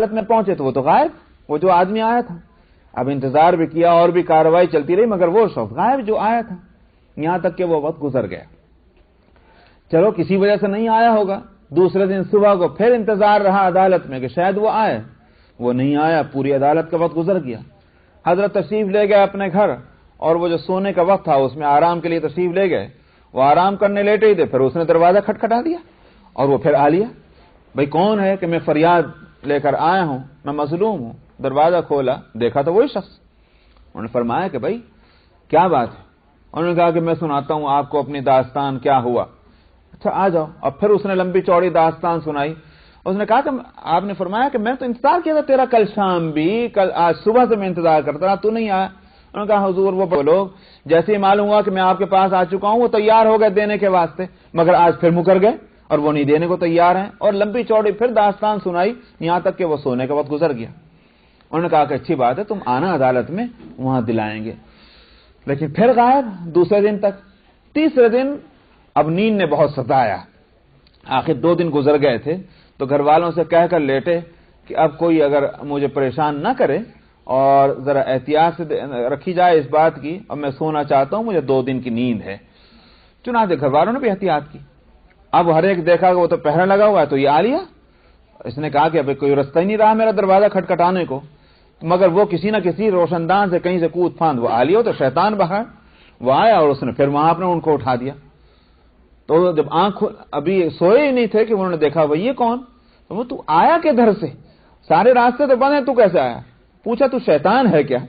میں پہنچے تو وہ تو غائب، وہ جو آدمی آیا تھا۔ اب انتظار بھی کیا اور بھی کارروائی چلتی رہی، مگر وہ شخص غائب جو آیا تھا، یہاں تک کہ وہ وقت گزر گیا۔ چلو کسی وجہ سے نہیں آیا ہوگا، دوسرے دن صبح کو پھر انتظار رہا عدالت میں کہ شاید وہ آئے، وہ نہیں آیا، پوری عدالت کا وقت گزر گیا۔ حضرت تشریف لے گئے اپنے گھر، اور وہ جو سونے کا وقت تھا اس میں آرام کے لیے تشریف لے گئے، وہ آرام کرنے لیٹے ہی تھے، پھر اس نے دروازہ کھٹکھٹا دیا اور وہ پھر آ لیا، بھئی کون ہے کہ میں فریاد لے کر آیا ہوں، میں مظلوم ہوں۔ دروازہ کھولا، دیکھا تو وہی شخص۔ انہوں نے فرمایا کہ بھئی کیا بات ہے؟ انہوں نے کہا کہ میں سناتا ہوں آپ کو اپنی داستان، کیا ہوا۔ اچھا آ جاؤ۔ اور پھر اس نے لمبی چوڑی داستان سنائی۔ اس نے کہا کہ آپ نے فرمایا کہ میں تو انتظار کیا تھا تیرا، کل شام بھی، کل آج صبح سے میں انتظار کرتا رہا، تو نہیں آیا۔ انہوں نے کہا حضور وہ لوگ جیسے ہی معلوم ہوا کہ میں آپ کے پاس آ چکا ہوں، وہ تیار ہو گئے دینے کے واسطے، مگر آج پھر مکر گئے اور وہ نہیں دینے کو تیار ہیں، اور لمبی چوڑی پھر داستان سنائی، یہاں تک کہ وہ سونے کا وقت گزر گیا۔ انہوں نے کہا کہ اچھی بات ہے، تم آنا عدالت میں، وہاں دلائیں گے۔ لیکن پھر غائب دوسرے دن تک۔ تیسرے دن اب نیند نے بہت ستایا، آخر 2 دن گزر گئے تھے، تو گھر والوں سے کہہ کر لیٹے کہ اب کوئی اگر مجھے پریشان نہ کرے اور ذرا احتیاط سے رکھی جائے اس بات کی، اور میں سونا چاہتا ہوں، مجھے 2 دن کی نیند ہے۔ چنانچہ گھر والوں نے بھی احتیاط کی۔ اب ہر ایک دیکھا کہ وہ تو پہرا لگا ہوا ہے، تو یہ آ لیا۔ اس نے کہا کہ اب کوئی رستہ ہی نہیں رہا میرا دروازہ کھٹکھٹانے کو، مگر وہ کسی نہ کسی روشن دان سے کہیں سے کود پھاند وہ آ لیا، تو شیطان باہر وہ آیا اور اس نے پھر وہاں اپنے ان کو اٹھا دیا۔ تو جب آنکھ ابھی سوئے ہی نہیں تھے کہ انہوں نے دیکھا وہ یہ کون؟ وہ تو آیا کدھر سے؟ سارے راستے تو بند ہیں، تو کیسے آیا؟ پوچھا تو شیطان ہے کیا؟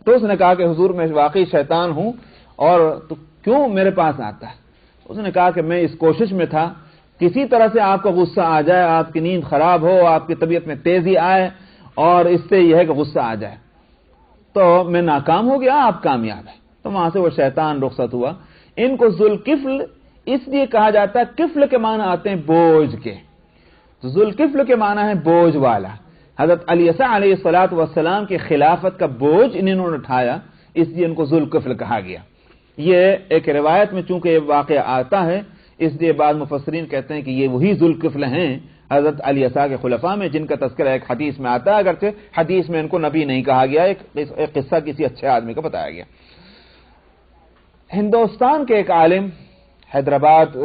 تو اس نے کہا کہ حضور میں واقعی شیطان ہوں، اور تو کیوں میرے پاس آتا ہے؟ اس نے کہا کہ میں اس کوشش میں تھا کسی طرح سے آپ کو غصہ آ جائے، آپ کی نیند خراب ہو، آپ کی طبیعت میں تیزی آئے، اور اس سے یہ ہے کہ غصہ آ جائے، تو میں ناکام ہو گیا، آپ کامیاب ہیں۔ تو وہاں سے وہ شیطان رخصت ہوا۔ ان کو ذوالکفل اس لیے کہا جاتا ہے، کفل کے معنی آتے ہیں بوجھ کے، ذوالکفل کے معنی ہے بوجھ والا۔ حضرت علیہ السلام کی خلافت کا بوجھ انہوں نے اٹھایا، اس لیے ان کو ذوالکفل کہا گیا۔ یہ ایک روایت میں چونکہ یہ واقعہ آتا ہے، اس لیے بعض مفسرین کہتے ہیں کہ یہ وہی ذوالکفل ہیں حضرت علیہ کے خلفاء میں، جن کا تذکرہ ایک حدیث میں آتا ہے، اگرچہ حدیث میں ان کو نبی نہیں کہا گیا، ایک قصہ کسی اچھے آدمی کا بتایا گیا۔ ہندوستان کے ایک عالم، حیدرآباد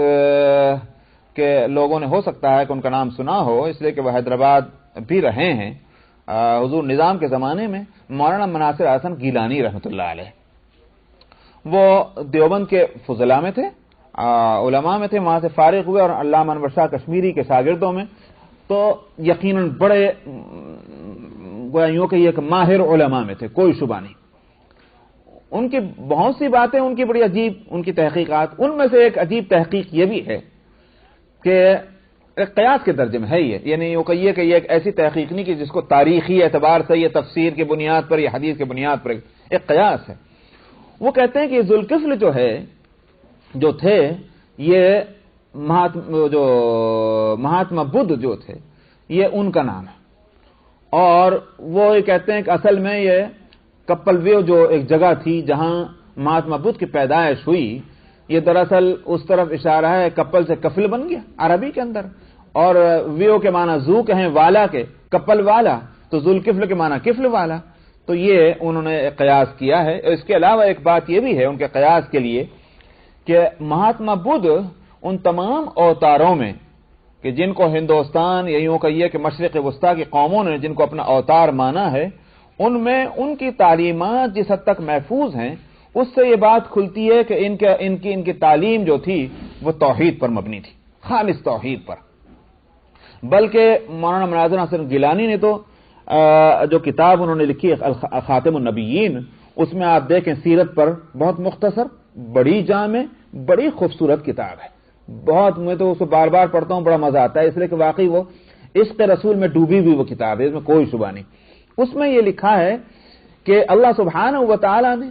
کے لوگوں نے ہو سکتا ہے کہ ان کا نام سنا ہو، اس لیے کہ وہ حیدرآباد بھی رہے ہیں حضور نظام کے زمانے میں، مولانا مناصر حسن گیلانی رحمۃ اللہ علیہ۔ وہ دیوبند کے فضلاء میں تھے، علماء میں تھے، وہاں سے فارغ ہوئے اور علامہ انور شاہ کشمیری کے شاگردوں میں، تو یقیناً بڑے یوں کہ یہ ماہر علماء میں تھے، کوئی شبہ نہیں۔ ان کی بہت سی باتیں ان کی بڑی عجیب، ان کی تحقیقات، ان میں سے ایک عجیب تحقیق یہ بھی ہے کہ ایک قیاس کے درجے میں ہے یعنی یہ کہ یہ ایک ایسی تحقیق نہیں کہ جس کو تاریخی اعتبار سے، یہ تفسیر کی بنیاد پر یا حدیث کی بنیاد پر، ایک قیاس ہے۔ وہ کہتے ہیں کہ ذوالکفل جو تھے یہ مہاتما بدھ جو تھے، یہ ان کا نام ہے، اور وہ یہ کہتے ہیں کہ اصل میں یہ کپل ویو جو ایک جگہ تھی جہاں مہاتما بدھ کی پیدائش ہوئی، یہ دراصل اس طرف اشارہ ہے، کپل سے کفل بن گیا عربی کے اندر، اور ویو کے معنی زو کے ہیں، والا کے، کپل والا، تو ذوالکفل کے معنی کفل والا، تو یہ انہوں نے قیاس کیا ہے۔ اس کے علاوہ ایک بات یہ بھی ہے ان کے قیاس کے لیے کہ مہاتما بدھ ان تمام اوتاروں میں کہ جن کو ہندوستان یا یوں کہیے کہ مشرق وسطیٰ کی قوموں نے جن کو اپنا اوتار مانا ہے، ان میں ان کی تعلیمات جس حد تک محفوظ ہیں، اس سے یہ بات کھلتی ہے کہ ان کی تعلیم جو تھی وہ توحید پر مبنی تھی، خالص توحید پر۔ بلکہ مولانا مناظر حسن گیلانی نے تو جو کتاب انہوں نے لکھی خاتم النبیین، اس میں آپ دیکھیں سیرت پر بہت مختصر، بڑی جامع، بڑی خوبصورت کتاب ہے، بہت، میں تو اسے بار بار پڑھتا ہوں، بڑا مزہ آتا ہے، اس لیے کہ واقعی وہ عشق رسول میں ڈوبی ہوئی وہ کتاب ہے، اس میں کوئی شبہ نہیں۔ اس میں یہ لکھا ہے کہ اللہ سبحانہ و تعالی نے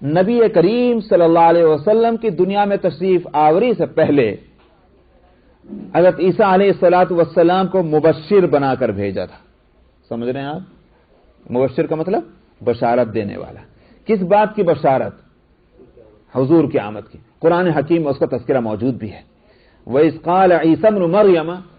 نبی کریم صلی اللہ علیہ وسلم کی دنیا میں تشریف آوری سے پہلے حضرت عیسیٰ علیہ السلام کو مبشر بنا کر بھیجا تھا۔ سمجھ رہے ہیں آپ؟ مبشر کا مطلب بشارت دینے والا۔ کس بات کی بشارت؟ حضور کی آمد کی۔ قرآن حکیم میں اس کا تذکرہ موجود بھی ہے۔ وَإِذْ قَالَ عِيسَى ابْنُ مَرْيَمَ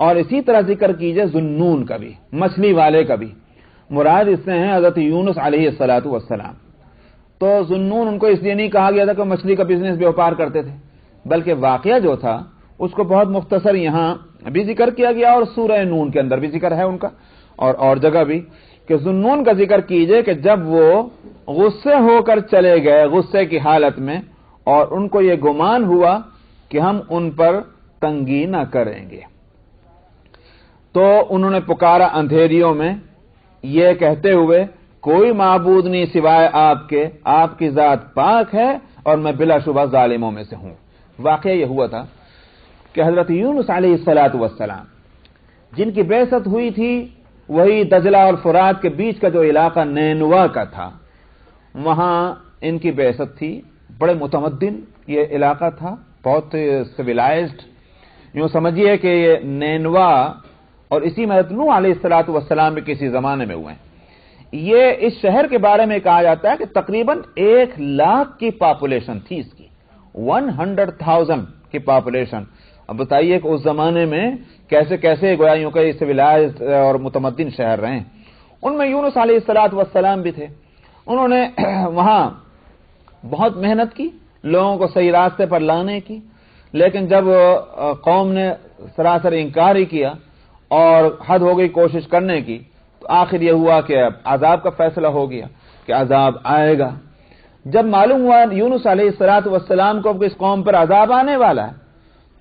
اور اسی طرح ذکر کیجئے ذُنُّون کا بھی، مچھلی والے کا بھی۔ مراد اس سے ہیں حضرت یونس علیہ الصلوۃ والسلام۔ تو ذُنُّون ان کو اس لیے نہیں کہا گیا تھا کہ مچھلی کا بزنس بیوپار کرتے تھے، بلکہ واقعہ جو تھا اس کو بہت مختصر یہاں بھی ذکر کیا گیا اور سورہ نون کے اندر بھی ذکر ہے ان کا، اور جگہ بھی، کہ ذُنُّون کا ذکر کیجئے کہ جب وہ غصے ہو کر چلے گئے غصے کی حالت میں، اور ان کو یہ گمان ہوا کہ ہم ان پر تنگی نہ کریں گے، تو انہوں نے پکارا اندھیریوں میں یہ کہتے ہوئے کوئی معبود نہیں سوائے آپ کے، آپ کی ذات پاک ہے اور میں بلا شبہ ظالموں میں سے ہوں۔ واقعہ یہ ہوا تھا کہ حضرت یونس علیہ الصلوۃ والسلام جن کی بعثت ہوئی تھی وہی دجلہ اور فرات کے بیچ کا جو علاقہ نینوا کا تھا، وہاں ان کی بعثت تھی۔ بڑے متمدن یہ علاقہ تھا، بہت سویلائزڈ، یوں سمجھیے کہ یہ نینوا اور اسی میں حضرت نوح علیہ الصلوۃ والسلام بھی کسی زمانے میں ہوئے ہیں۔ یہ اس شہر کے بارے میں کہا جاتا ہے کہ تقریباً 1,00,000 کی پاپولیشن تھی اس کی، 100,000 کی پاپولیشن۔ اب بتائیے کہ اس زمانے میں کیسے کیسے گویا یوں کہ سویلائزڈ اور متمدن شہر رہے ہیں۔ ان میں یونس علیہ الصلوۃ والسلام بھی تھے۔ انہوں نے وہاں بہت محنت کی لوگوں کو صحیح راستے پر لانے کی، لیکن جب قوم نے سراسر انکار ہی کیا اور حد ہو گئی کوشش کرنے کی، تو آخر یہ ہوا کہ عذاب کا فیصلہ ہو گیا کہ عذاب آئے گا۔ جب معلوم ہوا یونس علیہ الصلوۃ والسلام کو اس قوم پر عذاب آنے والا ہے،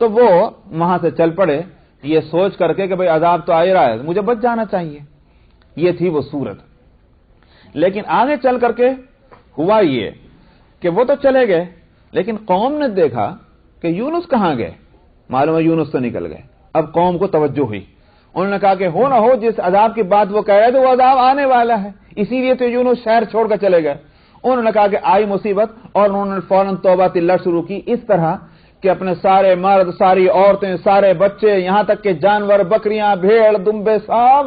تو وہ وہاں سے چل پڑے یہ سوچ کر کے کہ بھئی عذاب تو آ رہا ہے، مجھے بچ جانا چاہیے۔ یہ تھی وہ صورت۔ لیکن آگے چل کر کے ہوا یہ کہ وہ تو چلے گئے، لیکن قوم نے دیکھا کہ یونس کہاں گئے، معلوم ہے یونس تو نکل گئے۔ اب قوم کو توجہ ہوئی، انہوں نے کہا کہ ہو نہ ہو جس عذاب کی بات وہ کہہ رہے تھے وہ عذاب آنے والا ہے، اسی لیے تو یونس شہر چھوڑ کر چلے گئے۔ انہوں نے کہا کہ آئی مصیبت، اور انہوں نے فوراً توبہ تلہ شروع کی، اس طرح کہ اپنے سارے مرد، ساری عورتیں، سارے بچے، یہاں تک کہ جانور، بکریاں، بھیڑ، دمبے سب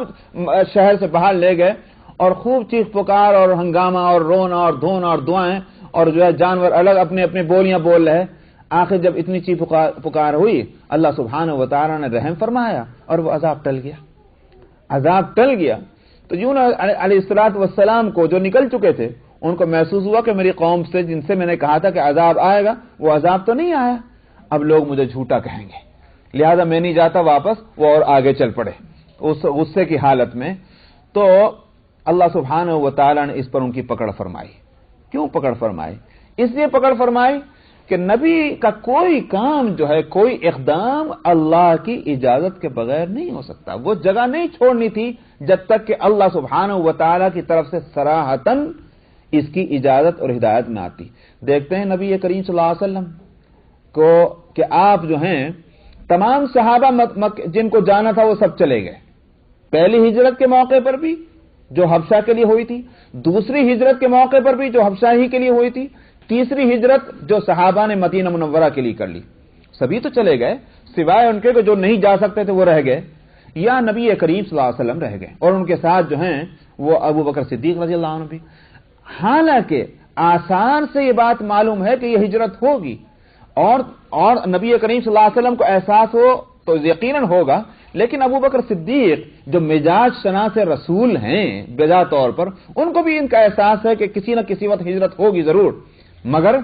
شہر سے باہر لے گئے، اور خوب چیخ پکار اور ہنگامہ اور رونا اور دھونا اور دعائیں، اور جو ہے جانور الگ اپنے اپنے بولیاں بول رہے۔ آخر جب اتنی چیخ پکار ہوئی، اللہ سبحانہ و تعالی نے رحم فرمایا اور وہ عذاب ٹل گیا۔ عذاب ٹل گیا تو یونس علیہ الصلوۃ والسلام کو جو نکل چکے تھے ان کو محسوس ہوا کہ میری قوم سے جن سے میں نے کہا تھا کہ عذاب آئے گا وہ عذاب تو نہیں آیا، اب لوگ مجھے جھوٹا کہیں گے، لہذا میں نہیں جاتا واپس۔ وہ اور آگے چل پڑے اس غصے کی حالت میں۔ تو اللہ سبحانہ و تعالی نے اس پر ان کی پکڑ فرمائی۔ کیوں پکڑ فرمائی؟ اس لیے پکڑ فرمائی کہ نبی کا کوئی کام جو ہے، کوئی اقدام اللہ کی اجازت کے بغیر نہیں ہو سکتا۔ وہ جگہ نہیں چھوڑنی تھی جب تک کہ اللہ سبحانہ و تعالی کی طرف سے صراحتاً اس کی اجازت اور ہدایت نہ آتی۔ دیکھتے ہیں نبی کریم صلی اللہ علیہ وسلم کو کہ آپ جو ہیں تمام صحابہ جن کو جانا تھا وہ سب چلے گئے، پہلی ہجرت کے موقع پر بھی جو حبشہ کے لیے ہوئی تھی، دوسری ہجرت کے موقع پر بھی جو حبشہ ہی کے لیے ہوئی تھی، تیسری ہجرت جو صحابہ نے مدینہ منورہ کے لیے کر لی، سبھی تو چلے گئے، سوائے ان کے جو نہیں جا سکتے تھے وہ رہ گئے، یا نبی کریم صلی اللہ علیہ وسلم رہ گئے، اور ان کے ساتھ جو ہیں وہ ابو بکر صدیق رضی اللہ عنہ بھی۔ حالانکہ آسان سے یہ بات معلوم ہے کہ یہ ہجرت ہوگی، اور نبی کریم صلی اللہ علیہ وسلم کو احساس ہو تو یقیناً ہوگا، لیکن ابو بکر صدیق جو مزاج شناس رسول ہیں بجا طور پر، ان کو بھی ان کا احساس ہے کہ کسی نہ کسی وقت ہجرت ہوگی ضرور، مگر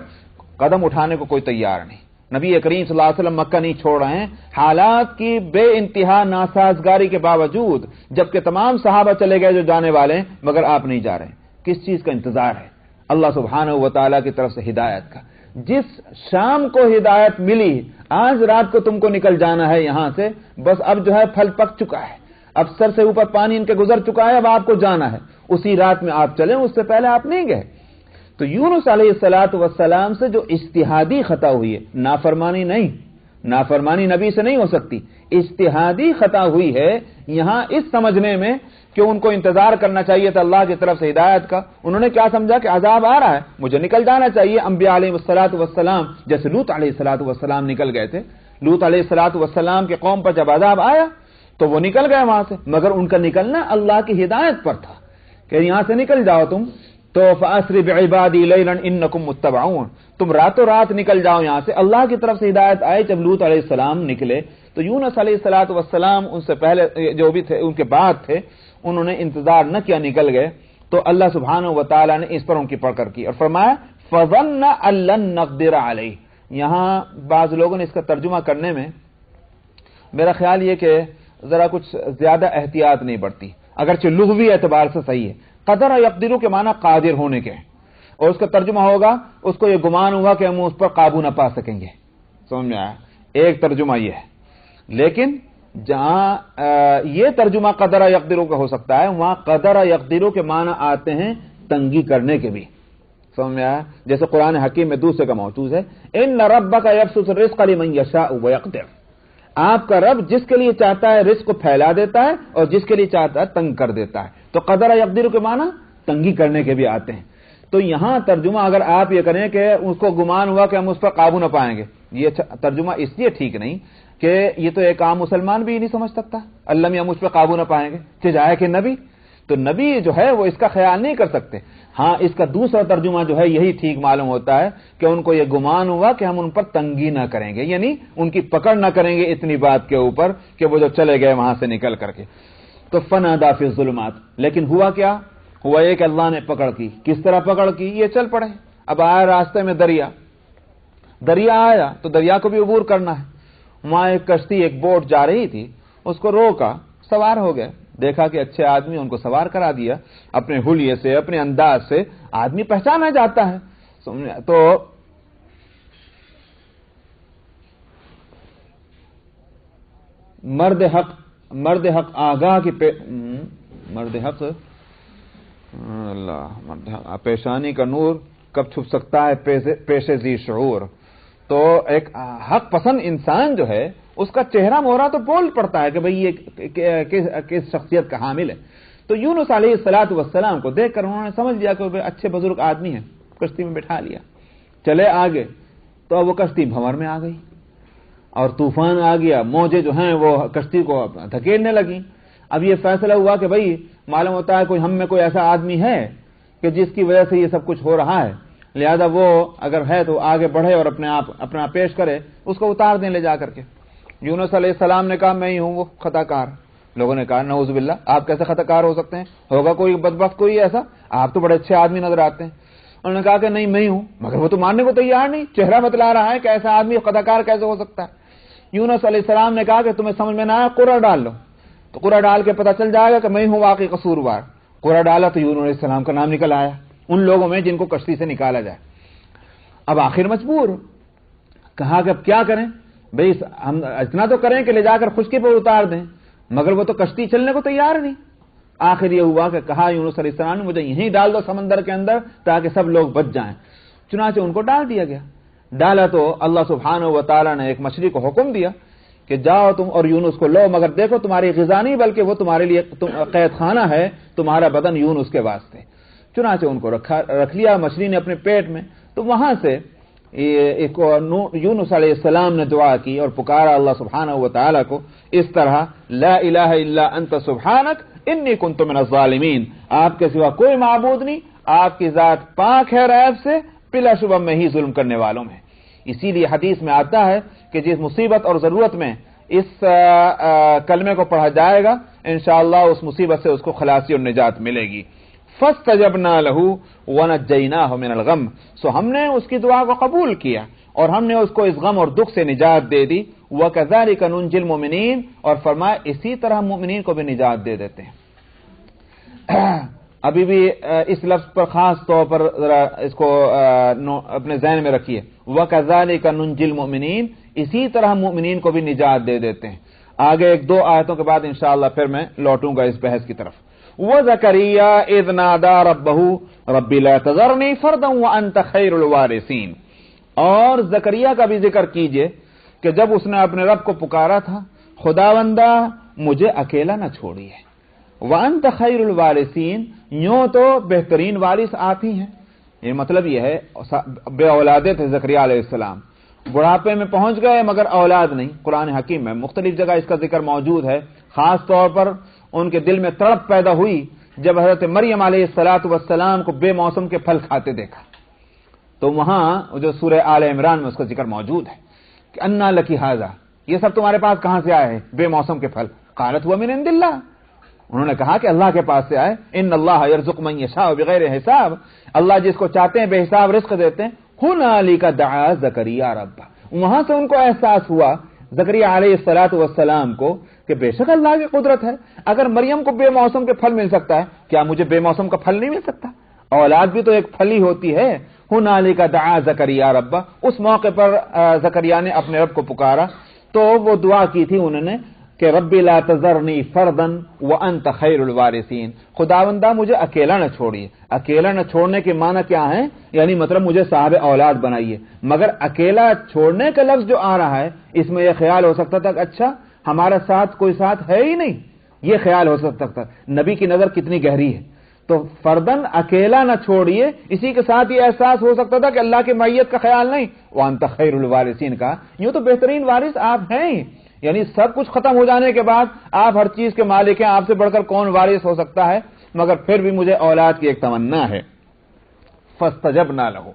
قدم اٹھانے کو کوئی تیار نہیں۔ نبی کریم صلی اللہ علیہ وسلم مکہ نہیں چھوڑ رہے ہیں، حالات کی بے انتہا ناسازگاری کے باوجود، جبکہ تمام صحابہ چلے گئے جو جانے والے ہیں، مگر آپ نہیں جا رہے۔ کس چیز کا انتظار ہے؟ اللہ سبحانہ و تعالیٰ کی طرف سے ہدایت کا۔ جس شام کو ہدایت ملی، آج رات کو تم کو نکل جانا ہے یہاں سے، بس اب جو ہے پھل پک چکا ہے، اب سر سے اوپر پانی ان کے گزر چکا ہے، اب آپ کو جانا ہے، اسی رات میں آپ چلیں، اس سے پہلے آپ نہیں گئے۔ تو یونس علیہ الصلوۃ والسلام سے جو اجتہادی خطا ہوئی ہے، نافرمانی نہیں، نافرمانی نبی سے نہیں ہو سکتی، اجتہادی خطا ہوئی ہے یہاں اس سمجھنے میں کہ ان کو انتظار کرنا چاہیے تھا اللہ کی طرف سے ہدایت کا۔ انہوں نے کیا سمجھا کہ عذاب آ رہا ہے، مجھے نکل جانا چاہیے۔ انبیاء علیہ الصلوۃ والسلام جیسے لوط علیہ الصلوۃ والسلام نکل گئے تھے، لوط علیہ الصلوۃ والسلام کے قوم پر جب عذاب آیا تو وہ نکل گئے وہاں سے، مگر ان کا نکلنا اللہ کی ہدایت پر تھا کہ یہاں سے نکل جاؤ تم، تو فاسر بعبادی لیلا انکم متبعون، تم راتوں رات نکل جاؤ یہاں سے۔ اللہ کی طرف سے ہدایت آئی جب لوط علیہ السلام نکلے تو یونس علیہ السلام ان سے پہلے جو بھی تھے ان کے بعد تھے، انہوں نے انتظار نہ کیا، نکل گئے۔ تو اللہ سبحانہ و تعالی نے اس پر ان کی پکڑ کی اور فرمایا فظن ان لن نقدر علیہ۔ یہاں بعض لوگوں نے اس کا ترجمہ کرنے میں میرا خیال یہ کہ ذرا کچھ زیادہ احتیاط نہیں برتی، اگرچہ لغوی اعتبار سے صحیح ہے۔ قدر یقدر کے معنی قادر ہونے کے، اور اس کا ترجمہ ہوگا اس کو یہ گمان ہوا کہ ہم اس پر قابو نہ پا سکیں گے، سمجھ میں آیا؟ ایک ترجمہ یہ ہے، لیکن جہاں یہ ترجمہ قدر یقدر کا ہو سکتا ہے، وہاں قدر یقدر کے معنی آتے ہیں تنگی کرنے کے بھی، سمجھ میں آیا؟ جیسے قرآن حکیم میں دوسرے کا موجود ہے ان ربک یبسط الرزق لمن یشاء ویقدر، آپ کا رب جس کے لیے چاہتا ہے رزق کو پھیلا دیتا ہے اور جس کے لیے چاہتا ہے تنگ کر دیتا ہے۔ تو قدر یقدر کے معنی تنگی کرنے کے بھی آتے ہیں۔ تو یہاں ترجمہ اگر آپ یہ کریں کہ اس کو گمان ہوا کہ ہم اس پر قابو نہ پائیں گے، یہ ترجمہ اس لیے ٹھیک نہیں کہ یہ تو ایک عام مسلمان بھی نہیں سمجھ سکتا اللہ میں ہم اس پہ قابو نہ پائیں گے، چاہے کہ نبی، تو نبی جو ہے وہ اس کا خیال نہیں کر سکتے۔ ہاں اس کا دوسرا ترجمہ جو ہے یہی ٹھیک معلوم ہوتا ہے کہ ان کو یہ گمان ہوا کہ ہم ان پر تنگی نہ کریں گے، یعنی ان کی پکڑ نہ کریں گے اتنی بات کے اوپر کہ وہ جو چلے گئے وہاں سے نکل کر کے۔ تو فنادى فی الظلمات، لیکن ہوا کیا؟ ہوا یہ کہ اللہ نے پکڑ کی۔ کس طرح پکڑ کی؟ یہ چل پڑے، اب آیا راستے میں دریا آیا تو دریا کو بھی عبور کرنا ہے۔ وہاں ایک کشتی، ایک بوٹ جا رہی تھی، اس کو روکا، سوار ہو گئے، دیکھا کہ اچھے آدمی، ان کو سوار کرا دیا اپنے حلیے سے، اپنے انداز سے، آدمی پہچانا جاتا ہے۔ تو مرد حق آگاہ کی مرد حق پیشانی کا نور کب چھپ سکتا ہے پیش ذی شعور۔ تو ایک حق پسند انسان جو ہے اس کا چہرہ مہرہ تو بول پڑتا ہے کہ بھئی یہ کس شخصیت کا حامل ہے۔ تو یونس علیہ السلام کو دیکھ کر انہوں نے سمجھ لیا کہ وہ اچھے بزرگ آدمی ہیں، کشتی میں بٹھا لیا، چلے آگے۔ تو اب وہ کشتی بھنور میں آ گئی اور طوفان آ گیا، موجیں جو ہیں وہ کشتی کو دھکیلنے لگیں۔ اب یہ فیصلہ ہوا کہ بھئی معلوم ہوتا ہے کوئی ہم میں کوئی ایسا آدمی ہے کہ جس کی وجہ سے یہ سب کچھ ہو رہا ہے، لہذا وہ اگر ہے تو آگے بڑھے اور اپنا پیش کرے، اس کو اتار دیں لے جا کر کے۔ یونس علیہ السلام نے کہا میں ہی ہوں وہ خطا کار۔ لوگوں نے کہا نعوذ باللہ، آپ کیسے خطا کار ہو سکتے ہیں؟ ہوگا کوئی بدبخت کوئی ایسا، آپ تو بڑے اچھے آدمی نظر آتے ہیں۔ انہوں نے کہا کہ نہیں میں ہی ہوں، مگر وہ تو ماننے کو تیار نہیں، چہرہ بتلا رہا ہے کہ ایسا آدمی خطا کار کیسے ہو سکتا ہے۔ یونس علیہ السلام نے کہا کہ تمہیں سمجھ میں نہ آیا، قرعہ ڈال لو، تو قرعہ ڈال کے پتہ چل جائے گا کہ میں ہوں واقعی قصوروار۔ قرعہ ڈالا تو یونس علیہ السلام کا نام نکل آیا ان لوگوں میں جن کو کشتی سے نکالا جائے۔ اب آخر مجبور کہا کہ اب کیا کریں بھئی، ہم اتنا تو کریں کہ لے جا کر خشکی پر اتار دیں، مگر وہ تو کشتی چلنے کو تیار نہیں۔ آخر یہ ہوا کہ کہا یونس علیہ السلام نے مجھے یہیں ڈال دو سمندر کے اندر تاکہ سب لوگ بچ جائیں۔ چنانچہ ان کو ڈال دیا گیا۔ ڈالا تو اللہ سبحانہ و تعالی نے ایک مچھلی کو حکم دیا کہ جاؤ تم اور یونس کو لو، مگر دیکھو تمہاری غذا نہیں بلکہ وہ تمہارے لیے قید خانہ ہے، تمہارا بدن یونس کے واسطے۔ چنانچہ ان کو رکھ لیا مچھلی نے اپنے پیٹ میں۔ تو وہاں سے یونس علیہ السلام نے دعا کی اور پکارا اللہ سبحانہ و تعالی کو اس طرح، لا الہ الا انت سبحانک انی کنت من الظالمین، آپ کے سوا کوئی معبود نہیں، آپ کی ذات پاک ہے عیب سے، بلا شبہ میں ہی ظلم کرنے والوں میں۔ اسی لیے حدیث میں آتا ہے کہ جس مصیبت اور ضرورت میں اس کلمے کو پڑھا جائے گا انشاءاللہ اس مصیبت سے اس کو خلاصی اور نجات ملے گی۔ فاستجبنا له ونجيناه من الغم، سو ہم نے اس کی دعا کو قبول کیا اور ہم نے اس کو اس غم اور دکھ سے نجات دے دی۔ وكذلك ننجي المؤمنين، اور فرمایا اسی طرح مومنین کو بھی نجات دے دیتے ہیں۔ ابھی بھی اس لفظ پر خاص طور پر ذرا اس کو اپنے ذہن میں رکھیے، وكذلك ننجي المؤمنين، اسی طرح مومنین کو بھی نجات دے دیتے ہیں۔ آگے ایک دو آیتوں کے بعد انشاءاللہ پھر میں لوٹوں گا اس بحث کی طرف۔ وَزَكَرِيَّا إِذْ نَادَى رَبَّهُ رَبِّ لَا تَذَرْنِي فَرْدًا وَأَنْتَ خَيْرُ الْوَارِثِينَ، اور زکریا کا بھی ذکر کیجئے کہ جب اس نے اپنے رب کو پکارا تھا، خداوندہ مجھے اکیلا نہ چھوڑیے، وَأَنْتَ خَيْرُ الْوَارِثِينَ، یوں تو بہترین وارث آپ ہی ہیں۔ یہ مطلب یہ ہے بے اولادے تھے زکریا علیہ السلام، بڑھاپے میں پہنچ گئے مگر اولاد نہیں۔ قرآن حکیم میں مختلف جگہ اس کا ذکر موجود ہے، خاص طور پر ان کے دل میں تڑپ پیدا ہوئی جب حضرت مریم علیہ السلام کو بے موسم کے پھل کھاتے دیکھا تو وہاں جو سورہ آل عمران میں اس کا ذکر موجود ہے کہ انا لکی ھذا، یہ سب تمہارے پاس کہاں سے آئے ہیں بے موسم کے پھل؟ قالت هو من عند اللہ، انہوں نے کہا کہ اللہ کے پاس سے آئے. ان اللہ یرزق من یشاء بغیر حساب، اللہ جس کو چاہتے ہیں بے حساب رزق دیتے ہیں. ہنالک دعا زکریا ربہ، وہاں سے ان کو احساس ہوا زکریا علیہ السلام کو کہ بے شک اللہ کی قدرت ہے. اگر مریم کو بے موسم کے پھل مل سکتا ہے، کیا مجھے بے موسم کا پھل نہیں مل سکتا؟ اولاد بھی تو ایک پھل ہی ہوتی ہے. ہنالک دعا زکریا ربہ، اس موقع پر زکریا نے اپنے رب کو پکارا تو وہ دعا کی تھی انہوں نے کہ ربی لا تذرنی فردا وانت خیر الوارثین، خداوندا مجھے اکیلا نہ چھوڑیے. اکیلا نہ چھوڑنے کے معنی کیا ہے؟ یعنی مطلب مجھے صاحب اولاد بنائیے. مگر اکیلا چھوڑنے کا لفظ جو آ رہا ہے اس میں یہ خیال ہو سکتا تھا کہ اچھا ہمارا ساتھ کوئی ساتھ ہے ہی نہیں، یہ خیال ہو سکتا تھا. نبی کی نظر کتنی گہری ہے. تو فردن اکیلا نہ چھوڑیے، اسی کے ساتھ یہ احساس ہو سکتا تھا کہ اللہ کی معیت کا خیال نہیں. وانت خیر الوارثین کا یوں تو بہترین وارث آپ ہیں ہی، یعنی سب کچھ ختم ہو جانے کے بعد آپ ہر چیز کے مالک ہیں، آپ سے بڑھ کر کون وارث ہو سکتا ہے؟ مگر پھر بھی مجھے اولاد کی ایک تمنا ہے. فاستجبنا له،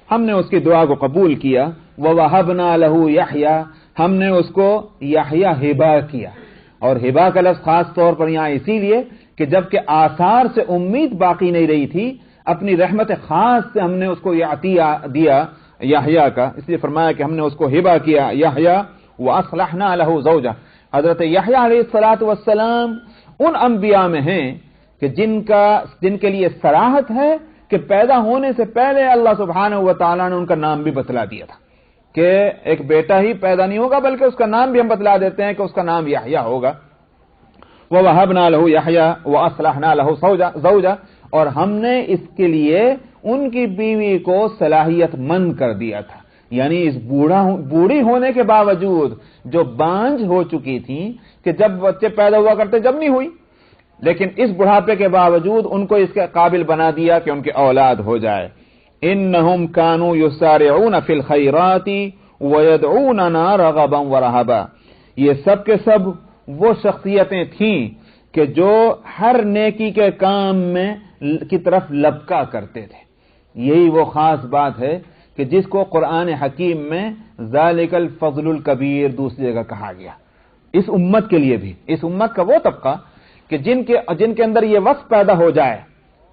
ہم نے اس کی دعا کو قبول کیا. ووهبنا له یحییٰ، ہم نے اس کو یحییٰ ہبہ کیا. اور ہبہ کا لفظ خاص طور پر یہاں اسی لیے کہ جبکہ آثار سے امید باقی نہیں رہی تھی، اپنی رحمت خاص سے ہم نے اس کو یہ عطیہ دیا یحییٰ کا، اس لیے فرمایا کہ ہم نے اس کو ہبہ کیا یحییٰ. وَأَصْلَحْنَا لَهُ زَوْجَهُ، حضرت یحییٰ علیہ السلام ان انبیاء میں ہیں کہ جن کے لیے صراحت ہے کہ پیدا ہونے سے پہلے اللہ سبحانہ و تعالیٰ نے ان کا نام بھی بتلا دیا تھا کہ ایک بیٹا ہی پیدا نہیں ہوگا بلکہ اس کا نام بھی ہم بتلا دیتے ہیں کہ اس کا نام یحییٰ ہوگا. وَوَهَبْنَا لَهُ یحییٰ وَأَصْلَحْنَا لَهُ زَوْجَهُ، اور ہم نے اس کے لیے ان کی بیوی کو صلاحیت مند کر دیا تھا. یعنی اس بوڑھی ہونے کے باوجود جو بانجھ ہو چکی تھی کہ جب بچے پیدا ہوا کرتے جب نہیں ہوئی، لیکن اس بڑھاپے کے باوجود ان کو اس کے قابل بنا دیا کہ ان کی اولاد ہو جائے. انہم کانوا یسارعون فی الخیرات ویدعوننا رغبا ورہبا، یہ سب کے سب وہ شخصیتیں تھیں کہ جو ہر نیکی کے کام میں کی طرف لبکا کرتے تھے. یہی وہ خاص بات ہے کہ جس کو قرآن حکیم میں ذالک الفضل الکبیر دوسری جگہ کہا گیا. اس امت کے لیے بھی، اس امت کا وہ طبقہ کہ جن کے اندر یہ وصف پیدا ہو جائے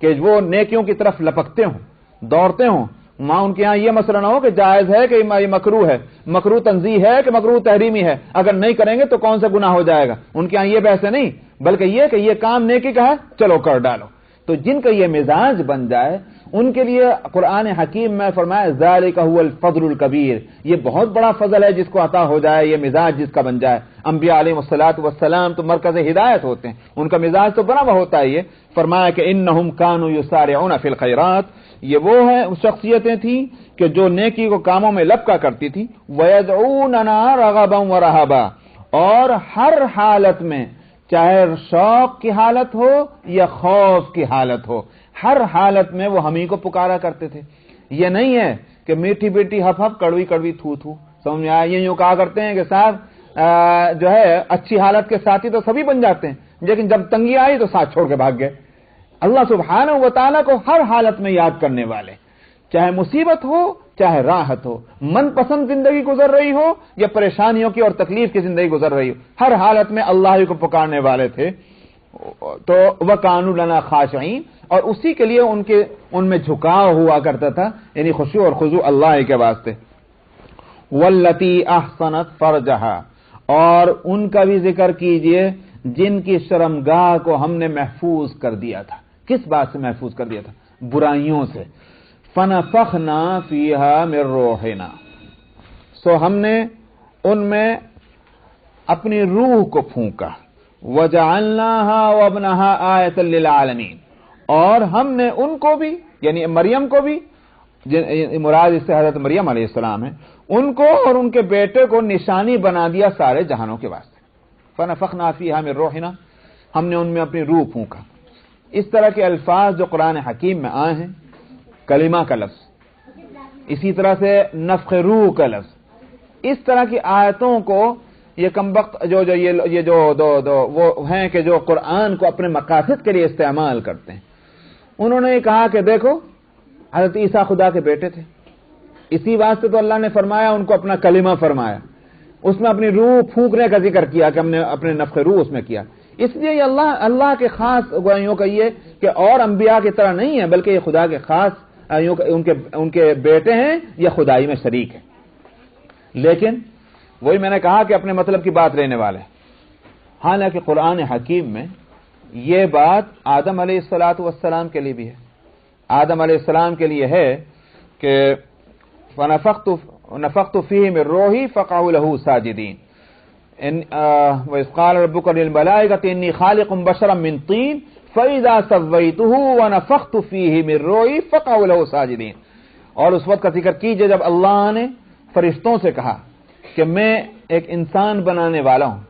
کہ وہ نیکیوں کی طرف لپکتے ہوں، دوڑتے ہوں. وہاں ان کے ہاں یہ مسئلہ نہ ہو کہ جائز ہے کہ یہ مکروہ ہے، مکروہ تنزیہ ہے کہ مکروہ تحریمی ہے، اگر نہیں کریں گے تو کون سا گناہ ہو جائے گا. ان کے ہاں یہ بحث نہیں، بلکہ یہ کہ یہ کام نیکی کا ہے چلو کر ڈالو. تو جن کا یہ مزاج بن جائے ان کے لیے قرآن حکیم میں فرمایا ذالک هو الفضل الکبیر، یہ بہت بڑا فضل ہے جس کو عطا ہو جائے، یہ مزاج جس کا بن جائے. انبیاء علیہ السلام تو مرکز ہدایت ہوتے ہیں، ان کا مزاج تو بنا ہوا ہوتا ہے. یہ فرمایا کہ انہم کانوا یسارعون فی الخیرات، یہ وہ ہیں شخصیتیں تھیں کہ جو نیکی کو کاموں میں لپکا کرتی تھی. ویدعوننا رغبا ورہبا، اور ہر حالت میں، چاہے شوق کی حالت ہو یا خوف کی حالت ہو، ہر حالت میں وہ ہمیں کو پکارا کرتے تھے. یہ نہیں ہے کہ میٹھی بیٹی ہف ہف کڑوی کڑوی تھو تھو، سمجھ میں آیا؟ یہ یوں کہا کرتے ہیں کہ صاحب جو ہے اچھی حالت کے ساتھی تو سبھی بن جاتے ہیں، لیکن جب تنگی آئی تو ساتھ چھوڑ کے بھاگ گئے. اللہ سبحانہ و تعالیٰ کو ہر حالت میں یاد کرنے والے، چاہے مصیبت ہو چاہے راحت ہو، من پسند زندگی گزر رہی ہو یا پریشانیوں کی اور تکلیف کی زندگی گزر رہی ہو، ہر حالت میں اللہ ہی کو پکارنے والے تھے. تو وَكَانُوا لَنَا خَاشِعِينَ، اور اسی کے لیے ان میں جھکاؤ ہوا کرتا تھا، یعنی خشوع اور خضوع اللہ کے واسطے. وَالَّتِي أَحْصَنَتْ فَرْجَهَا، اور ان کا بھی ذکر کیجئے جن کی شرمگاہ کو ہم نے محفوظ کر دیا تھا. کس بات سے محفوظ کر دیا تھا؟ برائیوں سے. فَنَفَخْنَا فِيهَا مِن رُوحِنَا، سو ہم نے ان میں اپنی روح کو پھونکا. وَجَعَلْنَاهَا وَابْنَهَا آیَةً لِلْعَالَمِينَ، اور ہم نے ان کو بھی، یعنی مریم کو بھی، مراد اس سے حضرت مریم علیہ السلام ہے، ان کو اور ان کے بیٹے کو نشانی بنا دیا سارے جہانوں کے واسطے. فَنَفَخْنَا فِيهَا مِن رُوحِنَا، ہم نے ان میں اپنی روح پھونکا. اس طرح کے الفاظ جو قرآن حکیم میں آئے ہیں، کلمہ کا لفظ، اسی طرح سے نفخ روح کا لفظ، اس طرح کی آیتوں کو یہ کمبخت یہ جو وہ ہیں کہ جو قرآن کو اپنے مقاصد کے لیے استعمال کرتے ہیں، انہوں نے کہا کہ دیکھو حضرت عیسیٰ خدا کے بیٹے تھے، اسی واسطے تو اللہ نے فرمایا ان کو اپنا کلمہ فرمایا، اس میں اپنی روح پھونکنے کا ذکر کیا کہ ہم نے اپنے نفخ روح اس میں کیا. اس لیے یہ اللہ کے خاص یوں کہیے کہ اور انبیاء کی طرح نہیں ہے، بلکہ یہ خدا کے خاص ان کے بیٹے ہیں، یہ خدائی میں شریک ہیں. لیکن وہی میں نے کہا کہ اپنے مطلب کی بات لینے والے، حالانکہ قرآن حکیم میں یہ بات آدم علیہ الصلوۃ والسلام کے لیے بھی ہے. آدم علیہ السلام کے لیے ہے کہ نفخت فیہ من روحی فقعوا له ساجدین، وَإِذْ قَالَ رَبُّكَ لِلْمَلَائِكَةِ إِنِّي خَالِقٌ بَشَرًا مِّن طِينٍ فَإِذَا سَوَّيْتُهُ وَنَفَخْتُ فِيهِ مِن رُّوحِي فَقَعُوا لَهُ سَاجِدِينَ. اور اس وقت کا ذکر کیجئے جب اللہ نے فرشتوں سے کہا کہ میں ایک انسان بنانے والا ہوں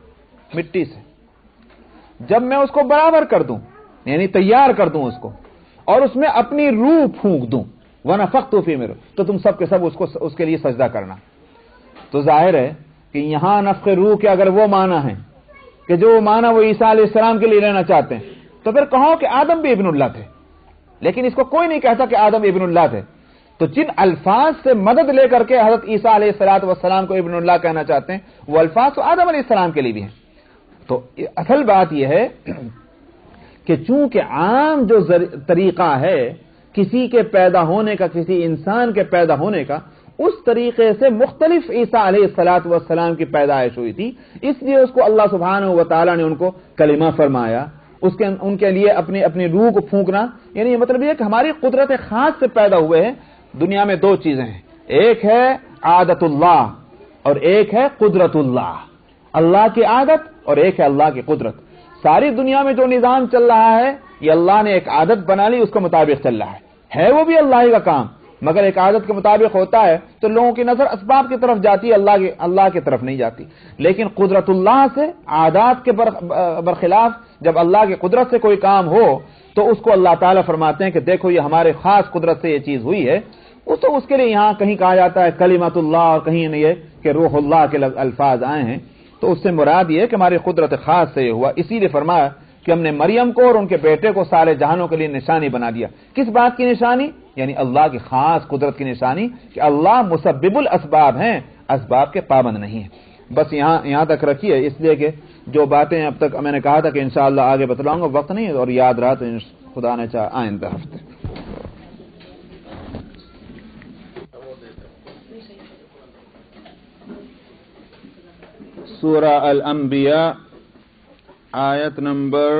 مٹی سے، جب میں اس کو برابر کر دوں یعنی تیار کر دوں اس کو اور اس میں اپنی روح پھونک دوں، وَنَفَخْتُ فِيهِ مِن رُّوحِي، تو تم سب کے سب اس کے لیے سجدہ کرنا. تو ظاہر ہے کہ یہاں نفخ روح کے اگر وہ معنی ہیں کہ جو معنی وہ عیسیٰ علیہ السلام کے لیے لینا چاہتے ہیں، تو پھر کہو کہ آدم بھی ابن اللہ تھے، لیکن اس کو کوئی نہیں کہتا کہ آدم ابن اللہ تھے. تو جن الفاظ سے مدد لے کر کے حضرت عیسیٰ علیہ السلام کو ابن اللہ کہنا چاہتے ہیں، وہ الفاظ تو آدم علیہ السلام کے لیے بھی ہیں. تو اصل بات یہ ہے کہ چونکہ عام جو طریقہ ہے کسی کے پیدا ہونے کا، کسی انسان کے پیدا ہونے کا، اس طریقے سے مختلف عیسیٰ علیہ السلام کی پیدائش ہوئی تھی، اس لیے اس کو اللہ سبحانہ و تعالی نے ان کو کلمہ فرمایا، ان کے لیے اپنی روح کو پھونکنا. یعنی یہ مطلب یہ کہ ہماری قدرت خاص سے پیدا ہوئے ہیں. دنیا میں دو چیزیں ہیں، ایک ہے عادت اللہ اور ایک ہے قدرت اللہ. اللہ کی عادت اور ایک ہے اللہ کی قدرت. ساری دنیا میں جو نظام چل رہا ہے یہ اللہ نے ایک عادت بنا لی، اس کے مطابق چل رہا ہے وہ بھی اللہ ہی کا کام، مگر ایک عادت کے مطابق ہوتا ہے تو لوگوں کی نظر اسباب کی طرف جاتی ہے، اللہ کی طرف نہیں جاتی. لیکن قدرت اللہ سے عادات کے برخلاف جب اللہ کی قدرت سے کوئی کام ہو تو اس کو اللہ تعالیٰ فرماتے ہیں کہ دیکھو یہ ہمارے خاص قدرت سے یہ چیز ہوئی ہے. تو اس کے لیے یہاں کہیں کہا جاتا ہے کلمۃ اللہ اور کہیں نہیں ہے کہ روح اللہ کے الفاظ آئے ہیں. تو اس سے مراد یہ کہ ہماری قدرت خاص سے یہ ہوا. اسی لیے فرمایا کہ ہم نے مریم کو اور ان کے بیٹے کو سارے جہانوں کے لیے نشانی بنا دیا. کس بات کی نشانی؟ یعنی اللہ کی خاص قدرت کی نشانی کہ اللہ مسبب الاسباب ہیں، اسباب کے پابند نہیں ہیں. بس یہاں تک رکھیے، اس لیے کہ جو باتیں اب تک میں نے کہا تھا کہ انشاءاللہ آگے بتلاؤں گا، وقت نہیں اور یاد رہا تو خدا نے چاہا آئندہ ہفتے. سورہ الانبیاء آیت نمبر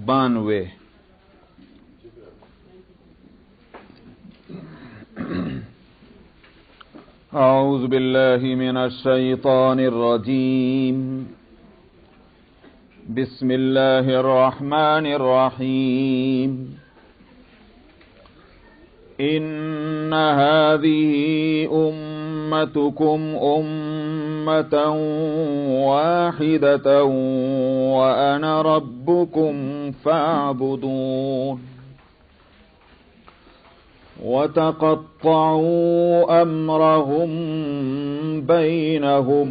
92. اعوذ باللہ من الشیطان الرجیم، بسم اللہ الرحمن الرحیم. ان هذه امتكم امة واحدة وانا ربكم فاعبدون. وتقطعوا امرهم بينهم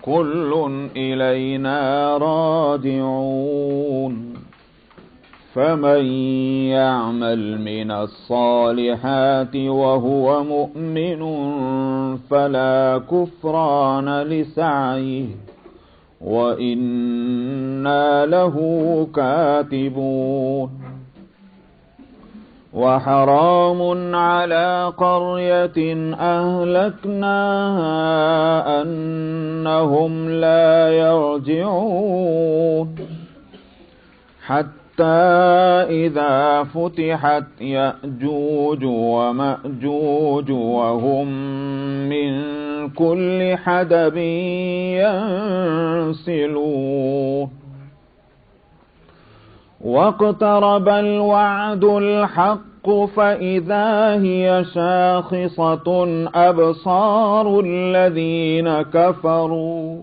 كل الينا راجعون. فمن يعمل من الصالحات وهو مؤمن فلا كفران لسعيه وإنا له كاتبون. وحرام على قرية أهلكناها أنهم لا يرجعون. حتى إذا فتحت يأجوج ومأجوج وهم من كل حدب ينسلون. واقترب الوعد الحق فإذا هي شاخصة أبصار الذين كفروا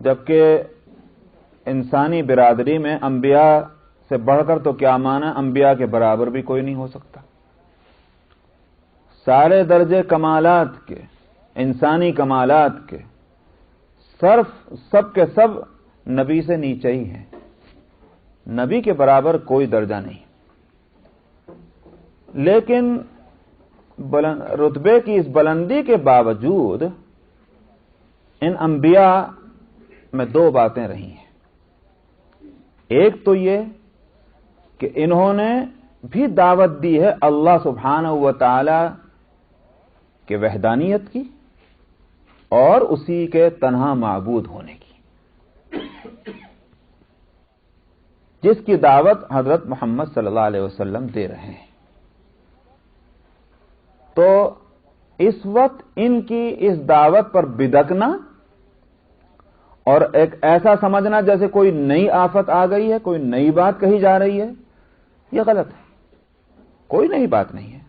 جبکہ انسانی برادری میں انبیاء سے بڑھ کر تو کیا مانا، انبیاء کے برابر بھی کوئی نہیں ہو سکتا۔ سارے درجے کمالات کے، انسانی کمالات کے سب کے سب نبی سے نیچے ہی ہیں، نبی کے برابر کوئی درجہ نہیں۔ لیکن رتبے کی اس بلندی کے باوجود ان انبیاء میں دو باتیں رہی ہیں۔ ایک تو یہ کہ انہوں نے بھی دعوت دی ہے اللہ سبحانہ و تعالی کے وحدانیت کی اور اسی کے تنہا معبود ہونے کی، جس کی دعوت حضرت محمد صلی اللہ علیہ وسلم دے رہے ہیں۔ تو اس وقت ان کی اس دعوت پر بدکنا اور ایک ایسا سمجھنا جیسے کوئی نئی آفت آ گئی ہے، کوئی نئی بات کہی جا رہی ہے، یہ غلط ہے۔ کوئی نئی بات نہیں ہے،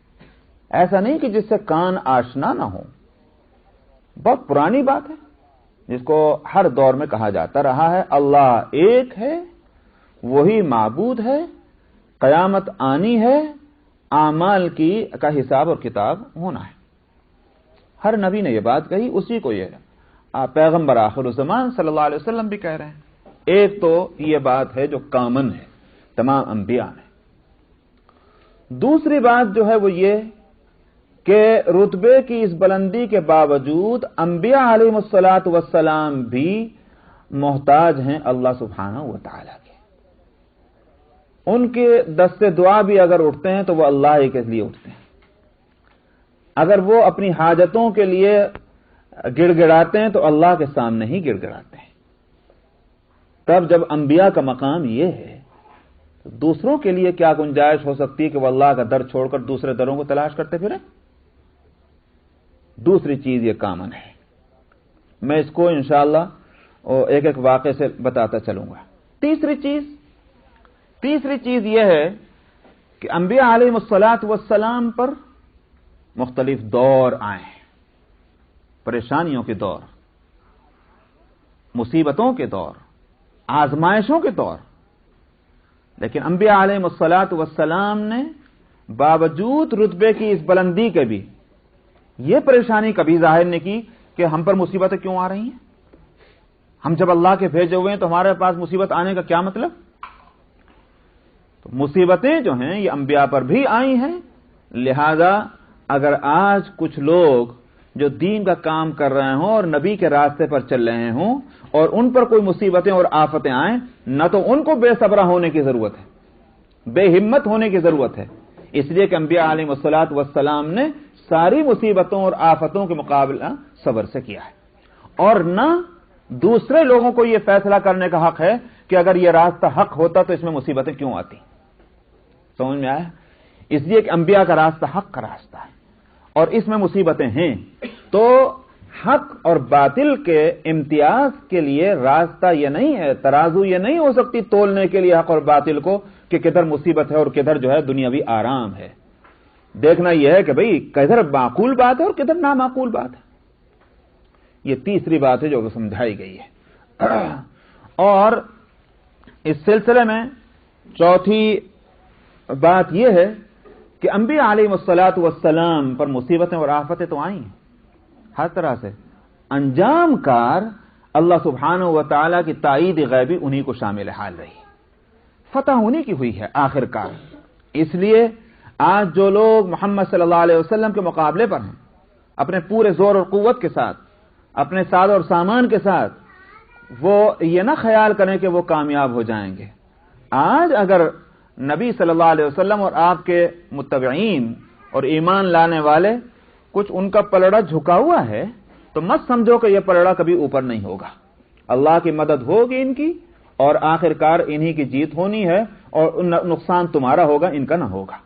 ایسا نہیں کہ جس سے کان آشنا نہ ہو، بہت پرانی بات ہے جس کو ہر دور میں کہا جاتا رہا ہے۔ اللہ ایک ہے، وہی معبود ہے، قیامت آنی ہے، اعمال کا حساب اور کتاب ہونا ہے۔ ہر نبی نے یہ بات کہی، اسی کو یہ پیغمبر آخر الزمان صلی اللہ علیہ وسلم بھی کہہ رہے ہیں۔ ایک تو یہ بات ہے جو کامن ہے تمام انبیاء میں۔ دوسری بات جو ہے وہ یہ کہ رتبے کی اس بلندی کے باوجود انبیاء علیہ الصلاۃ والسلام بھی محتاج ہیں اللہ سبحانہ و تعالی کے۔ ان کے دست دعا بھی اگر اٹھتے ہیں تو وہ اللہ ہی کے لیے اٹھتے ہیں۔ اگر وہ اپنی حاجتوں کے لیے گڑ گڑاتے ہیں تو اللہ کے سامنے ہی گڑ گڑاتے ہیں۔ تب جب انبیاء کا مقام یہ ہے تو دوسروں کے لیے کیا گنجائش ہو سکتی ہے کہ وہ اللہ کا در چھوڑ کر دوسرے دروں کو تلاش کرتے پھریں؟ دوسری چیز یہ کامن ہے، میں اس کو انشاءاللہ ایک ایک واقعے سے بتاتا چلوں گا۔ تیسری چیز یہ ہے کہ انبیاء علیہ الصلاۃ والسلام پر مختلف دور آئے ہیں، پریشانیوں کے دور، مصیبتوں کے دور، آزمائشوں کے دور، لیکن انبیاء علیہ الصلاۃ والسلام نے باوجود رتبے کی اس بلندی کے بھی یہ پریشانی کبھی ظاہر نہیں کی کہ ہم پر مصیبتیں کیوں آ رہی ہیں، ہم جب اللہ کے بھیجے ہوئے ہیں تو ہمارے پاس مصیبت آنے کا کیا مطلب؟ تو مصیبتیں جو ہیں یہ انبیاء پر بھی آئی ہیں، لہذا اگر آج کچھ لوگ جو دین کا کام کر رہے ہوں اور نبی کے راستے پر چل رہے ہوں اور ان پر کوئی مصیبتیں اور آفتیں آئیں، نہ تو ان کو بے صبرہ ہونے کی ضرورت ہے، بے ہمت ہونے کی ضرورت ہے، اس لیے کہ انبیاء علیہ الصلاۃ والسلام نے ساری مصیبتوں اور آفتوں کے مقابلہ صبر سے کیا ہے، اور نہ دوسرے لوگوں کو یہ فیصلہ کرنے کا حق ہے کہ اگر یہ راستہ حق ہوتا تو اس میں مصیبتیں کیوں آتی۔ سمجھ میں آیا؟ اس لیے کہ انبیاء کا راستہ حق کا راستہ ہے اور اس میں مصیبتیں ہیں، تو حق اور باطل کے امتیاز کے لیے راستہ یہ نہیں ہے، ترازو یہ نہیں ہو سکتی تولنے کے لیے حق اور باطل کو کہ کدھر مصیبت ہے اور کدھر جو ہے دنیاوی آرام ہے۔ دیکھنا یہ ہے کہ بھئی کدھر معقول بات ہے اور کدھر نامعقول بات ہے۔ یہ تیسری بات ہے جو سمجھائی گئی ہے۔ اور اس سلسلے میں چوتھی بات یہ ہے کہ انبیاء علیہ الصلاۃ والسلام پر مصیبتیں اور آفتیں تو آئی ہیں ہر طرح سے، انجام کار اللہ سبحانہ و تعالی کی تائید غیبی انہی کو شامل حال رہی، فتح انہی کی ہوئی ہے آخر کار۔ اس لیے آج جو لوگ محمد صلی اللہ علیہ وسلم کے مقابلے پر ہیں، اپنے پورے زور اور قوت کے ساتھ، اپنے ساز اور سامان کے ساتھ، وہ یہ نہ خیال کریں کہ وہ کامیاب ہو جائیں گے۔ آج اگر نبی صلی اللہ علیہ وسلم اور آپ کے متبعین اور ایمان لانے والے کچھ ان کا پلڑا جھکا ہوا ہے تو مت سمجھو کہ یہ پلڑا کبھی اوپر نہیں ہوگا، اللہ کی مدد ہوگی ان کی اور آخر کار انہی کی جیت ہونی ہے اور نقصان تمہارا ہوگا، ان کا نہ ہوگا۔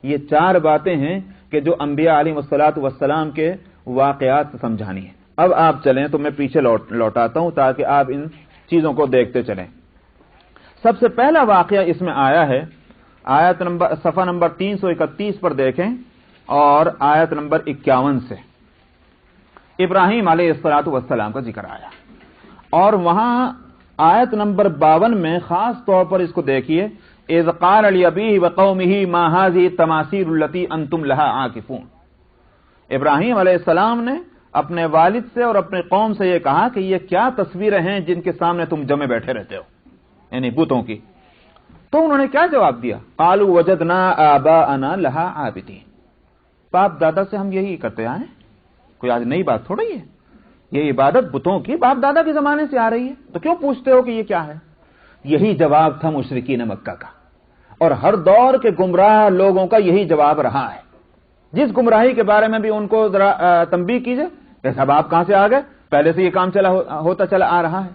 یہ چار باتیں ہیں کہ جو انبیاء علیہ الصلاۃ والسلام کے واقعات سے سمجھانی ہیں۔ اب آپ چلیں تو میں پیچھے لوٹاتا ہوں تاکہ آپ ان چیزوں کو دیکھتے چلیں۔ سب سے پہلا واقعہ اس میں آیا ہے آیت نمبر صفحہ نمبر 331 پر دیکھیں اور آیت نمبر 51 سے ابراہیم علیہ الصلاۃ والسلام کا ذکر آیا۔ اور وہاں آیت نمبر 52 میں خاص طور پر اس کو دیکھیے، اذ قال لابیہ وقومہ ما ھذہ التماثیل التی انتم لھا عاکفون۔ ابراہیم علیہ السلام نے اپنے والد سے اور اپنے قوم سے یہ کہا کہ یہ کیا تصویریں ہیں جن کے سامنے تم جمے بیٹھے رہتے ہو، یعنی بتوں کی۔ تو انہوں نے کیا جواب دیا؟ قالوا وجدنا آباءنا لھا عابدین، باپ دادا سے ہم یہی کرتے آئے ہیں، کوئی آج نئی بات تھوڑی ہے، یہ عبادت بتوں کی باپ دادا کے زمانے سے آ رہی ہے، تو کیوں پوچھتے ہو کہ یہ کیا ہے؟ یہی جواب تھا مشرکین مکہ کا، اور ہر دور کے گمراہ لوگوں کا یہی جواب رہا ہے۔ جس گمراہی کے بارے میں بھی ان کو ذرا تنبیہ کیجئے، جیسے اب آپ کہاں سے آ گئے، پہلے سے یہ کام ہوتا چلا آ رہا ہے۔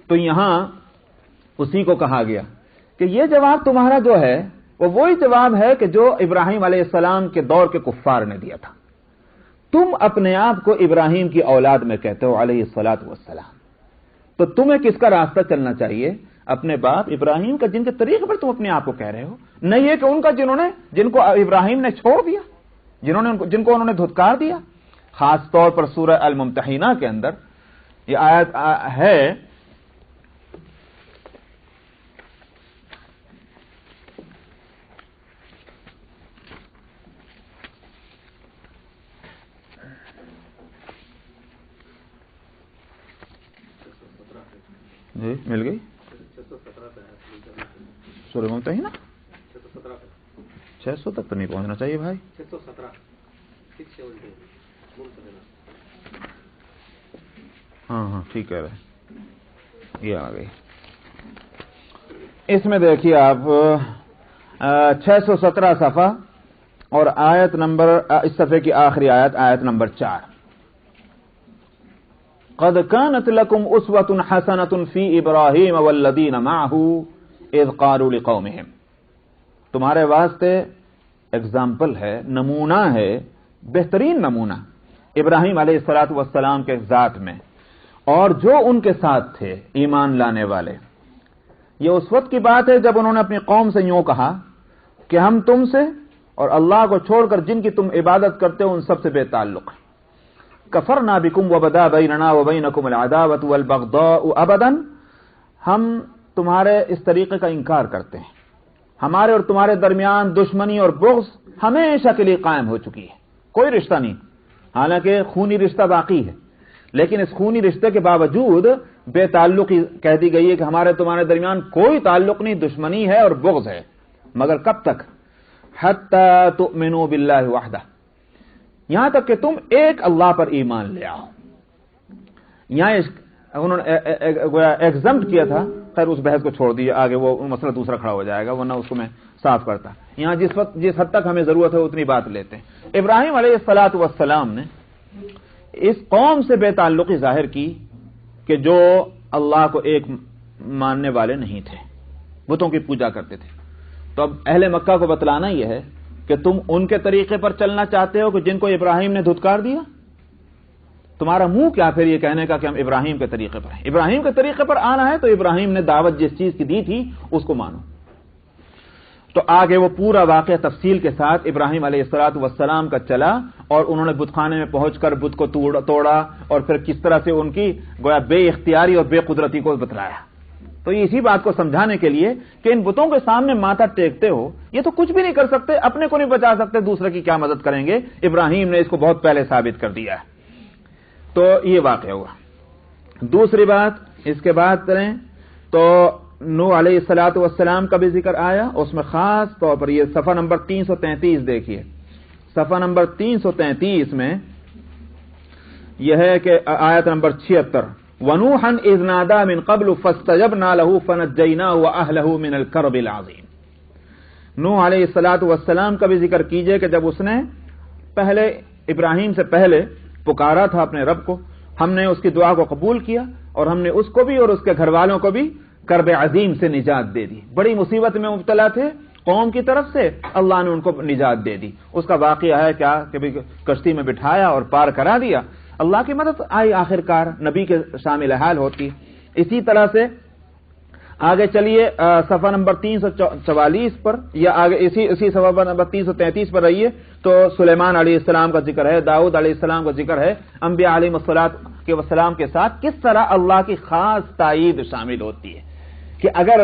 تو یہاں اسی کو کہا گیا کہ یہ جواب تمہارا جو ہے وہ وہی جواب ہے کہ جو ابراہیم علیہ السلام کے دور کے کفار نے دیا تھا۔ تم اپنے آپ کو ابراہیم کی اولاد میں کہتے ہو علیہ الصلاۃ والسلام، تو تمہیں کس کا راستہ چلنا چاہیے؟ اپنے باپ ابراہیم کا، جن کے طریقے پر تم اپنے آپ کو کہہ رہے ہو، نہیں یہ کہ ان کا جن کو ابراہیم نے چھوڑ دیا، جن کو انہوں نے دھتکار دیا۔ خاص طور پر سورہ الممتحنہ کے اندر یہ آیت ہے، جی مل گئی سورہ ممتحنہ 600 تک تو نہیں پہنچنا چاہیے بھائی، 617 ہاں ٹھیک ہے، یہ آ گئی۔ اس میں دیکھیے آپ 617 صفحہ اور آیت نمبر، اس صفحے کی آخری آیت، آیت نمبر 4، قد كانت لكم اسوة حسنة في ابراہیم والذین معه اذ قالوا لقومهم، تمہارے واسطے اگزامپل ہے، نمونہ ہے، بہترین نمونہ ابراہیم علیہ الصلوۃ والسلام کے ذات میں اور جو ان کے ساتھ تھے ایمان لانے والے۔ یہ اس وقت کی بات ہے جب انہوں نے اپنی قوم سے یوں کہا کہ ہم تم سے اور اللہ کو چھوڑ کر جن کی تم عبادت کرتے ہو ان سب سے بے تعلق ہیں۔ کفرنا بکم وبدا بیننا وبینکم العداوۃ والبغضاء ابدا، ہم تمہارے اس طریقے کا انکار کرتے ہیں، ہمارے اور تمہارے درمیان دشمنی اور بغض ہمیشہ کے لیے قائم ہو چکی ہے، کوئی رشتہ نہیں، حالانکہ خونی رشتہ باقی ہے، لیکن اس خونی رشتے کے باوجود بے تعلقی کہہ دی گئی ہے کہ ہمارے تمہارے درمیان کوئی تعلق نہیں، دشمنی ہے اور بغض ہے، مگر کب تک؟ حتی تؤمنوا باللہ وحدہ، یہاں تک کہ تم ایک اللہ پر ایمان لے آؤ۔ یہاں انہوں نے ایگزمپٹ کیا تھا، خیر اس بحث کو چھوڑ دیے، آگے وہ مسئلہ دوسرا کھڑا ہو جائے گا، ورنہ اس کو میں صاف کرتا۔ یہاں جس حد تک ہمیں ضرورت ہے اتنی بات لیتے ہیں۔ ابراہیم علیہ الصلوۃ والسلام نے اس قوم سے بے تعلقی ظاہر کی کہ جو اللہ کو ایک ماننے والے نہیں تھے، بتوں کی پوجا کرتے تھے۔ تو اب اہل مکہ کو بتلانا یہ ہے کہ تم ان کے طریقے پر چلنا چاہتے ہو کہ جن کو ابراہیم نے دھتکار دیا، تمہارا منہ کیا پھر یہ کہنے کا کہ ہم ابراہیم کے طریقے پر ہیں؟ ابراہیم کے طریقے پر آنا ہے تو ابراہیم نے دعوت جس چیز کی دی تھی اس کو مانو۔ تو آگے وہ پورا واقعہ تفصیل کے ساتھ ابراہیم علیہ الصلوۃ والسلام کا چلا، اور انہوں نے بت خانے میں پہنچ کر بت کو توڑا، اور پھر کس طرح سے ان کی گویا بے اختیاری اور بے قدرتی کو بتلایا۔ تو اسی بات کو سمجھانے کے لیے کہ ان بتوں کے سامنے ماتھا ٹیکتے ہو، یہ تو کچھ بھی نہیں کر سکتے، اپنے کو نہیں بچا سکتے، دوسرے کی کیا مدد کریں گے؟ ابراہیم نے اس کو بہت پہلے ثابت کر دیا ہے۔ تو یہ واقعہ ہوا۔ دوسری بات اس کے بعد کریں تو نوح علیہ الصلوۃ والسلام کا بھی ذکر آیا، اس میں خاص طور پر یہ صفحہ نمبر 333 دیکھیے، صفحہ نمبر 333 میں یہ ہے کہ آیت نمبر 76، وَنُوحًا إِذْ نَادَىٰ مِن قَبْلُ فَاسْتَجَبْنَا لَهُ فَنَجَّيْنَاهُ وَأَهْلَهُ مِنَ الْكَرْبِ الْعَظِيمِ۔ نوح علیہ الصلوۃ والسلام کا بھی ذکر کیجئے کہ جب اس نے پہلے ابراہیم سے پہلے پکارا تھا اپنے رب کو، ہم نے اس کی دعا کو قبول کیا اور ہم نے اس کو بھی اور اس کے گھر والوں کو بھی کرب عظیم سے نجات دے دی۔ بڑی مصیبت میں مبتلا تھے قوم کی طرف سے، اللہ نے ان کو نجات دے دی۔ اس کا واقعہ ہے کیا کہ کشتی میں بٹھایا اور پار کرا دیا، اللہ کی مدد آئی، آخر کار نبی کے شامل حال ہوتی۔ اسی طرح سے آگے چلیے صفحہ نمبر 344 پر یا آگے اسی صفحہ نمبر 333 پر رہیے تو سلیمان علیہ السلام کا ذکر ہے، داؤد علیہ السلام کا ذکر ہے، انبیاء علیہ السلام کے ساتھ کس طرح اللہ کی خاص تائید شامل ہوتی ہے کہ اگر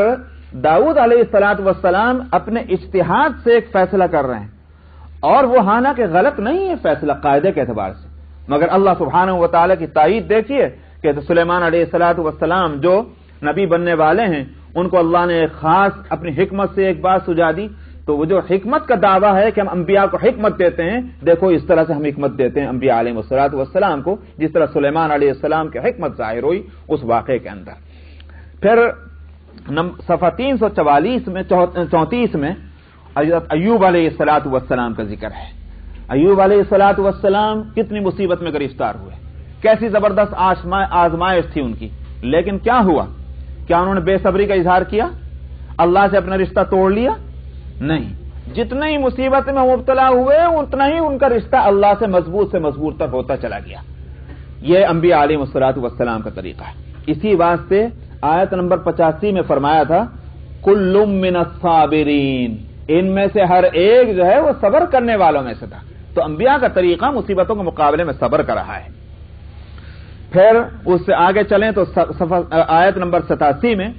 داؤد علیہ السلام اپنے اجتہاد سے ایک فیصلہ کر رہے ہیں اور وہ حالانکہ غلط نہیں ہے فیصلہ قاعدے کے اعتبار سے، مگر اللہ سبحانہ و تعالی کی تائید دیکھیے کہ سلیمان علیہ السلام جو نبی بننے والے ہیں ان کو اللہ نے ایک خاص اپنی حکمت سے ایک بات سجا دی، تو وہ جو حکمت کا دعویٰ ہے کہ ہم انبیاء کو حکمت دیتے ہیں، دیکھو اس طرح سے ہم حکمت دیتے ہیں انبیاء علیہ السلام کو، جس طرح سلیمان علیہ السلام کی حکمت ظاہر ہوئی اس واقعے کے اندر۔ پھر صفحہ 334 میں حضرت ایوب علیہ السلام کا ذکر ہے۔ ایوب علیہ السلام کتنی مصیبت میں گرفتار ہوئے، کیسی زبردست آزمائش تھی ان کی، لیکن کیا ہوا؟ کیا انہوں نے بے صبری کا اظہار کیا؟ اللہ سے اپنا رشتہ توڑ لیا؟ نہیں، جتنا ہی مصیبت میں مبتلا ہوئے اتنا ہی ان کا رشتہ اللہ سے مضبوط تر ہوتا چلا گیا۔ یہ انبیاء علیہ السلام کا طریقہ ہے۔ اسی واسطے آیت نمبر 85 میں فرمایا تھا کل من الصابرین، ان میں سے ہر ایک جو ہے وہ صبر کرنے والوں میں سے تھا۔ تو انبیاء کا طریقہ مصیبتوں کے مقابلے میں صبر کر رہا ہے۔ پھر اس سے آگے چلیں تو آیت نمبر 87 میں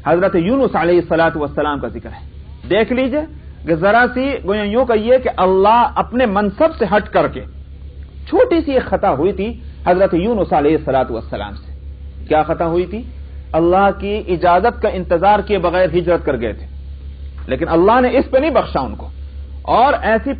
حضرت یونس علیہ السلام کا ذکر ہے۔ دیکھ لیجئے کہ ذرا سی یوں کہیے کہ اللہ اپنے منصب سے ہٹ کر کے چھوٹی سی ایک خطا ہوئی تھی حضرت یونس علیہ السلام سے۔ کیا خطا ہوئی تھی؟ اللہ کی اجازت کا انتظار کیے بغیر ہجرت کر گئے تھے، لیکن اللہ نے اس پہ نہیں بخشا ان کو، اور ایسی